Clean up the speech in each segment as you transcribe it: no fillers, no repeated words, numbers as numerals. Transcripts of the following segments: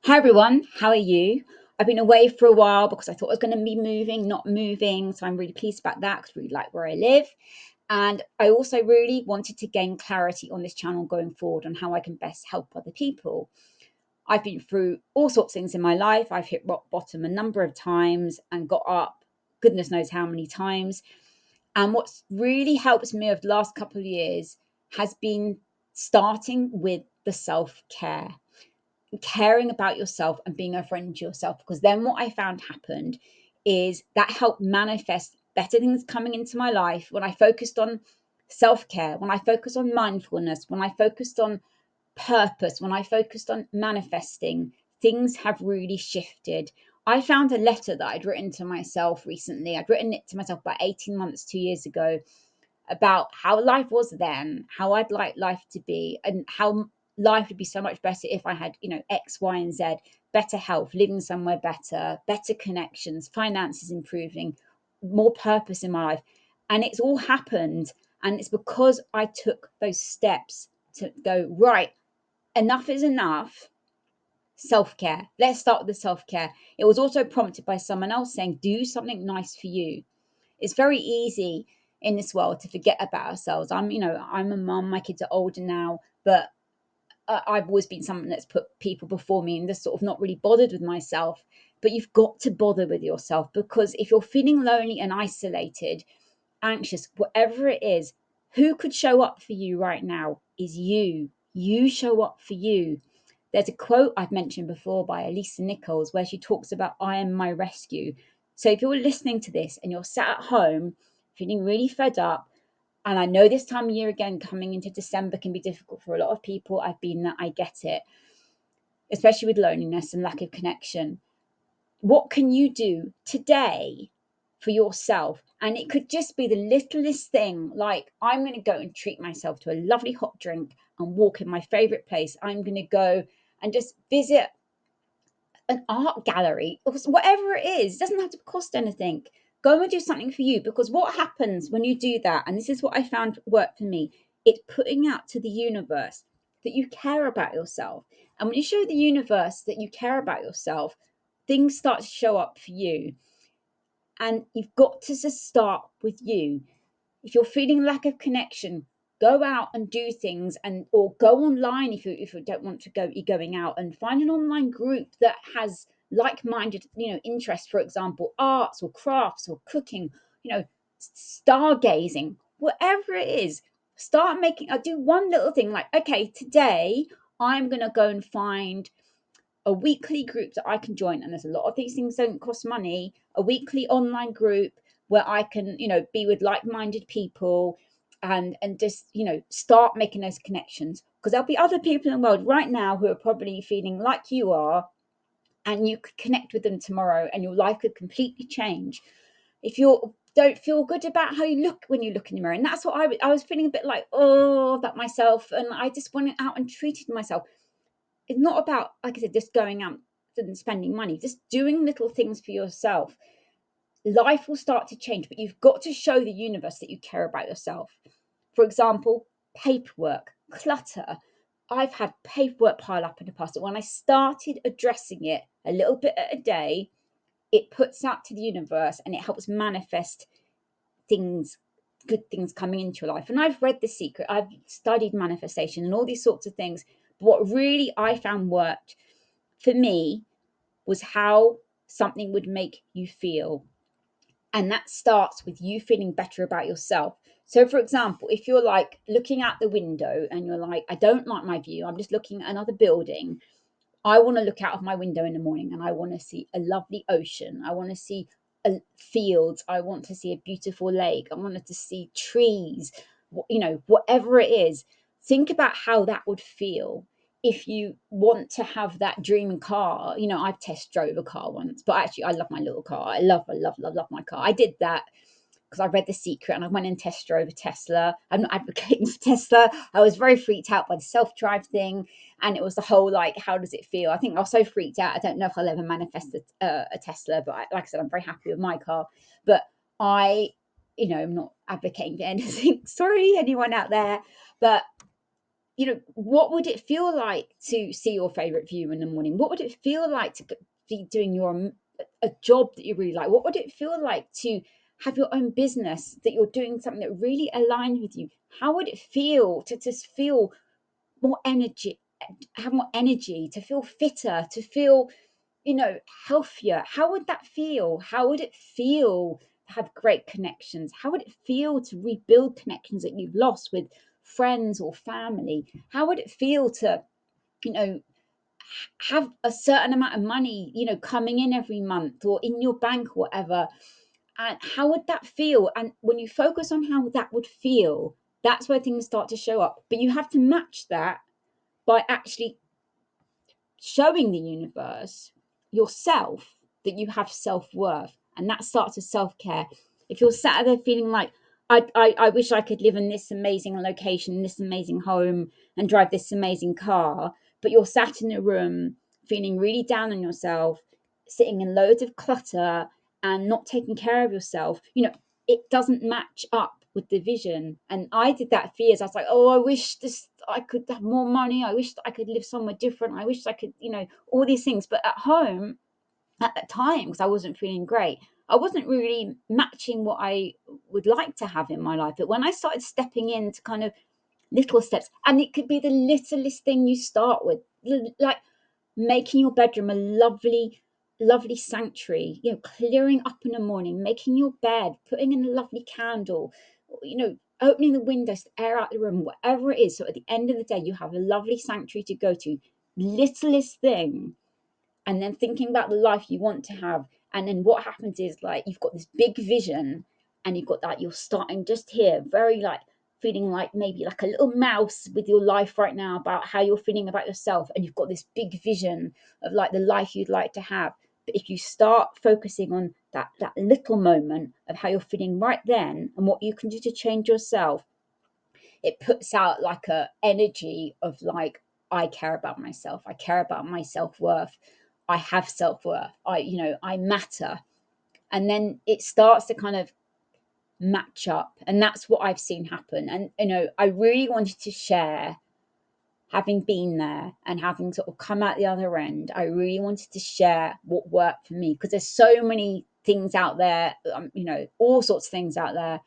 Hi everyone, how are you? I've been away for a while because I thought I was going to be moving, not moving. So I'm really pleased about that because I really like where I live. And I also really wanted to gain clarity on this channel going forward on how I can best help other people. I've been through all sorts of things in my life. I've hit rock bottom a number of times and got up goodness knows how many times. And what's really helped me over the last couple of years has been starting with the self-care, caring about yourself and being a friend to yourself. Because then what I found happened is that helped manifest better things coming into my life when I focused on self-care, when I focused on mindfulness, when I focused on purpose, when I focused on manifesting. Things have really shifted. I found a letter that I'd written to myself recently. I'd written it to myself about 18 months, 2 years ago, about how life was then, how I'd like life to be, and how life would be so much better if I had, X, Y, and Z, better health, living somewhere better, better connections, finances improving, more purpose in my life. And it's all happened. And it's because I took those steps to go, right, enough is enough. Self-care. Let's start with the self-care. It was also prompted by someone else saying, do something nice for you. It's very easy in this world to forget about ourselves. I'm a mum, my kids are older now, but I've always been someone that's put people before me and just sort of not really bothered with myself. But you've got to bother with yourself, because if you're feeling lonely and isolated, anxious, whatever it is, who could show up for you right now is you. You show up for you. There's a quote I've mentioned before by Nichols where she talks about I am my rescue. So if you're listening to this and you're sat at home feeling really fed up, and I know this time of year again coming into December can be difficult for a lot of people. I've been there, I get it, especially with loneliness and lack of connection. What can you do today for yourself? And it could just be the littlest thing, like I'm going to go and treat myself to a lovely hot drink and walk in my favorite place. I'm going to go and just visit an art gallery, or whatever it is. It doesn't have to cost anything. Go and do something for you, because what happens when you do that, and this is what I found worked for me, it's putting out to the universe that you care about yourself. And when you show the universe that you care about yourself, things start to show up for you. And you've got to just start with you. If you're feeling lack of connection, go out and do things, and or go online if you don't want to go, you're going out, and find an online group that has like-minded interests, for example arts or crafts or cooking, stargazing, whatever it is. Start making, I do one little thing, like, okay, today I'm going to go and find a weekly group that I can join. And there's a lot of these things don't cost money. A weekly online group where I can, be with like-minded people, and just, start making those connections. Because there'll be other people in the world right now who are probably feeling like you are, and you could connect with them tomorrow and your life could completely change. If you don't feel good about how you look when you look in the mirror, and that's what I was feeling a bit like, oh, that myself, and I just went out and treated myself. It's not about, like I said, just going out and spending money, just doing little things for yourself. Life will start to change, but you've got to show the universe that you care about yourself. For example, paperwork, clutter. I've had paperwork pile up in the past, but when I started addressing it a little bit at a day, it puts out to the universe and it helps manifest things, good things coming into your life. And I've read The Secret, I've studied manifestation and all these sorts of things. But what really I found worked for me was how something would make you feel. And that starts with you feeling better about yourself. So, for example, if you're like looking out the window and you're like, I don't like my view, I'm just looking at another building. I want to look out of my window in the morning and I want to see a lovely ocean. I want to see fields. I want to see a beautiful lake. I wanted to see trees, whatever it is. Think about how that would feel. If you want to have that dream car, I've test drove a car once, but actually I love my little car. I love my car. I did that because I read The Secret and I went and test drove a Tesla. I'm not advocating for Tesla. I was very freaked out by the self-drive thing. And it was the whole, like, how does it feel? I think I was so freaked out. I don't know if I'll ever manifest a Tesla, but like I said, I'm very happy with my car. But I'm not advocating for anything. Sorry, anyone out there. But what would it feel like to see your favorite view in the morning? What would it feel like to be doing a job that you really like? What would it feel like to have your own business, that you're doing something that really aligns with you? How would it feel to just feel more energy, have more energy, to feel fitter, to feel, healthier? How would that feel? How would it feel to have great connections? How would it feel to rebuild connections that you've lost with friends or family? How would it feel to, you know, have a certain amount of money, coming in every month or in your bank or whatever? And how would that feel? And when you focus on how that would feel, that's where things start to show up. But you have to match that by actually showing the universe, yourself, that you have self-worth. And that starts with self-care. If you're sat there feeling like, I wish I could live in this amazing location, this amazing home, and drive this amazing car, but you're sat in a room feeling really down on yourself, sitting in loads of clutter and not taking care of yourself, it doesn't match up with the vision. And I did that for years. I was like, oh, I wish I could have more money. I wish I could live somewhere different. I wish I could, all these things. But at home, at that time, because I wasn't feeling great, I wasn't really matching what I would like to have in my life. But when I started stepping into kind of little steps, and it could be the littlest thing you start with, like making your bedroom a lovely sanctuary, clearing up in the morning, making your bed, putting in a lovely candle, opening the windows to air out the room, whatever it is. So at the end of the day, you have a lovely sanctuary to go to. Littlest thing. And then thinking about the life you want to have. And then what happens is, like, you've got this big vision, and you've got that, you're starting just here, very like feeling like maybe like a little mouse with your life right now, about how you're feeling about yourself. And you've got this big vision of like the life you'd like to have. But if you start focusing on that little moment of how you're feeling right then and what you can do to change yourself, it puts out like a energy of like, I care about myself, I care about my self-worth, I have self-worth, I matter. And then it starts to kind of match up, and that's what I've seen happen. And I really wanted to share, having been there and having sort of come out the other end, I really wanted to share what worked for me, because there's so many things out there, all sorts of things out there.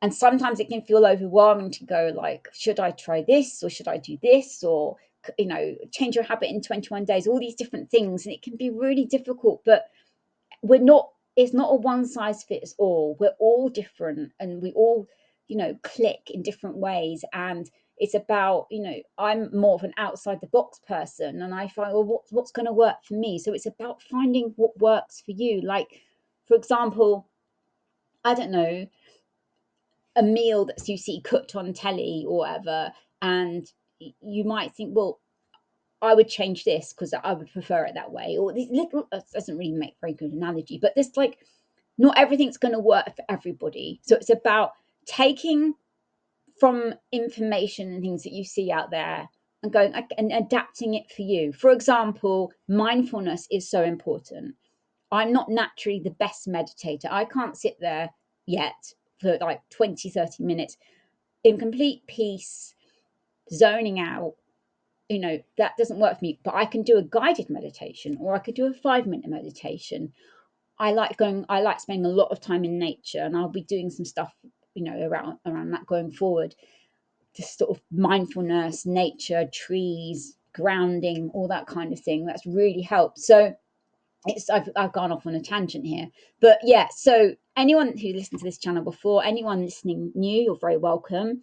And sometimes it can feel overwhelming to go like, should I try this, or should I do this, or change your habit in 21 days, all these different things. And it can be really difficult. But it's not a one size fits all. We're all different, and we all click in different ways. And it's about, I'm more of an outside the box person, and I find, well, what's going to work for me. So it's about finding what works for you. Like, for example, I don't know, a meal that you see cooked on telly or whatever, and you might think, well, I would change this because I would prefer it that way. Or these little, doesn't really make a very good analogy, but this, like, not everything's going to work for everybody. So it's about taking from information and things that you see out there and going and adapting it for you. For example, mindfulness is so important. I'm not naturally the best meditator. I can't sit there yet for like 20-30 minutes in complete peace, zoning out. That doesn't work for me. But I can do a guided meditation, or I could do a 5-minute meditation. I like spending a lot of time in nature, and I'll be doing some stuff, around that going forward. Just sort of mindfulness, nature, trees, grounding, all that kind of thing. That's really helped. So I've gone off on a tangent here, but yeah. So anyone who listened to this channel before, anyone listening new, you're very welcome.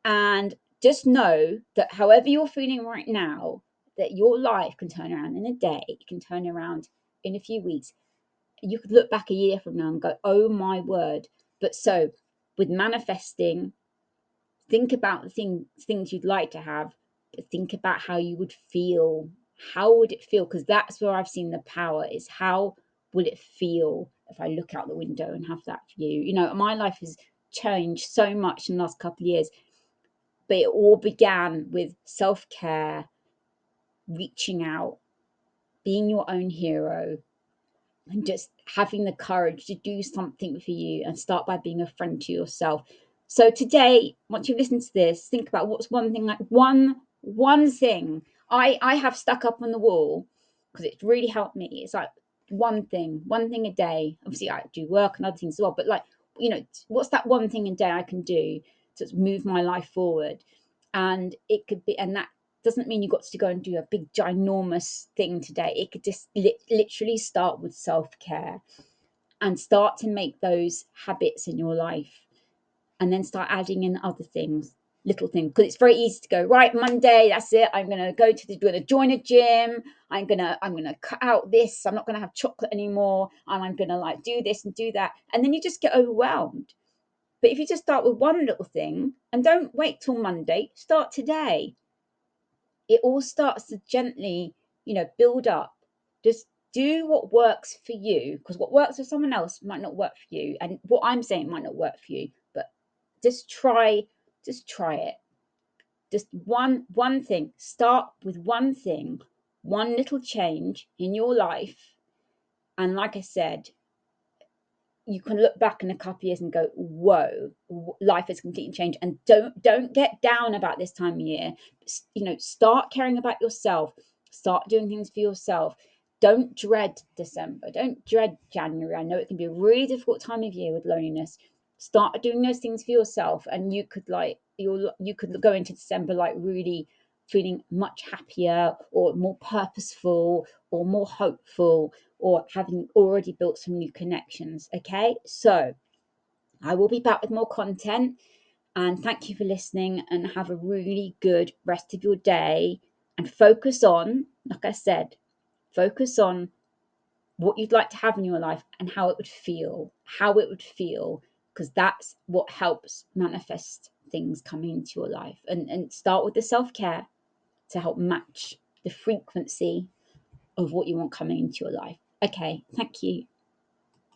And just know that however you're feeling right now, that your life can turn around in a day, it can turn around in a few weeks. You could look back a year from now and go, oh my word. But so with manifesting, think about the things you'd like to have, but think about how you would feel. How would it feel? Because that's where I've seen the power, is how will it feel if I look out the window and have that view. My life has changed so much in the last couple of years, but it all began with self-care, reaching out, being your own hero, and just having the courage to do something for you, and start by being a friend to yourself. So today, once you've listened to this, think about what's one thing, like one thing. I have stuck up on the wall because it's really helped me. It's like one thing a day. Obviously, I do work and other things as well, but like, what's that one thing a day I can do to move my life forward? And it could be, and that doesn't mean you got to go and do a big ginormous thing today. It could just literally start with self-care and start to make those habits in your life, and then start adding in other things, little things, because it's very easy to go, right, Monday, that's it, I'm going to join a gym, I'm going to cut out this, I'm not going to have chocolate anymore, and I'm going to like do this and do that, and then you just get overwhelmed. But if you just start with one little thing and don't wait till Monday, start today, it all starts to gently, build up. Just do what works for you, because what works for someone else might not work for you, and what I'm saying might not work for you, but just try it. Just one thing. Start with one thing, one little change in your life, and like I said, you can look back in a couple of years and go, whoa, life has completely changed. And don't get down about this time of year. Start caring about yourself. Start doing things for yourself. Don't dread December. Don't dread January. I know it can be a really difficult time of year with loneliness. Start doing those things for yourself, and you could go into December like really feeling much happier, or more purposeful, or more hopeful, or having already built some new connections. Okay, so I will be back with more content, and thank you for listening, and have a really good rest of your day, and focus on, like I said, focus on what you'd like to have in your life and how it would feel, because that's what helps manifest things coming into your life. And start with the self-care to help match the frequency of what you want coming into your life. Okay, thank you.